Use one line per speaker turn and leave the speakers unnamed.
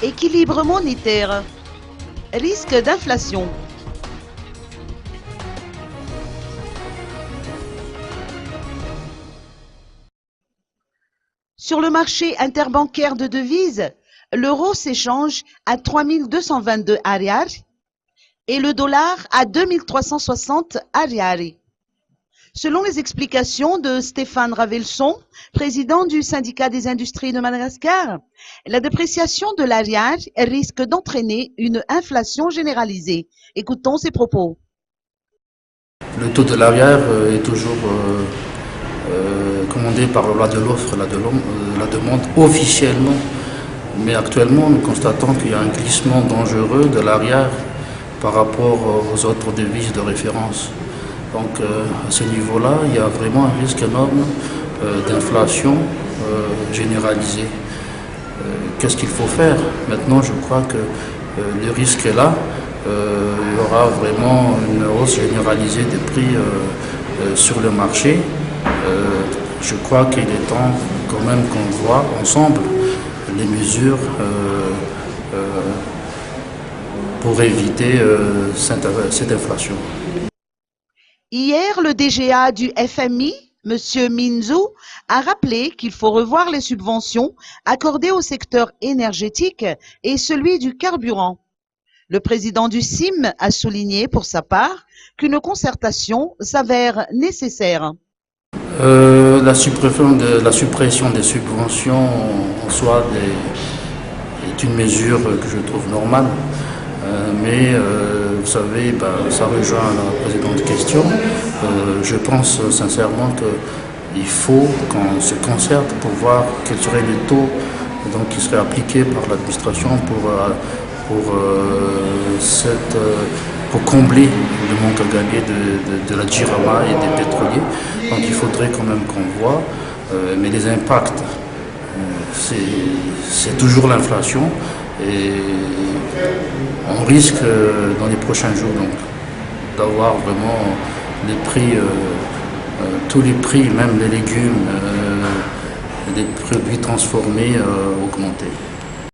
Équilibre monétaire. Risque d'inflation. Sur le marché interbancaire de devises, l'euro s'échange à 3222 arrière et le dollar à 2360 arrière. Selon les explications de Stéphane Ravelson, président du syndicat des industries de Madagascar, la dépréciation de l'arrière risque d'entraîner une inflation généralisée. Écoutons ses propos.
Le taux de l'arrière est toujours commandé par la loi de l'offre et la demande officiellement. Mais actuellement, nous constatons qu'il y a un glissement dangereux de l'arrière par rapport aux autres devises de référence. Donc à ce niveau-là, il y a vraiment un risque énorme d'inflation généralisée. Qu'est-ce qu'il faut faire? Maintenant, je crois que le risque est là. Il y aura vraiment une hausse généralisée des prix sur le marché. Je crois qu'il est temps quand même qu'on voit ensemble les mesures pour éviter cette inflation.
Hier, le DGA du FMI, M. Minzou, a rappelé qu'il faut revoir les subventions accordées au secteur énergétique et celui du carburant. Le président du CIM a souligné pour sa part qu'une concertation s'avère nécessaire.
La suppression des subventions en soi est une mesure que je trouve normale. Mais vous savez, ça rejoint la précédente question. Je pense sincèrement qu'il faut qu'on se concerte pour voir quel serait le taux qui serait appliqué par l'administration pour combler le manque à gagner de la Jirama et des pétroliers. Donc il faudrait quand même qu'on voit. Mais les impacts, c'est toujours l'inflation. Et on risque dans les prochains jours d'avoir vraiment les prix, tous les prix, même les légumes, les produits transformés augmenter.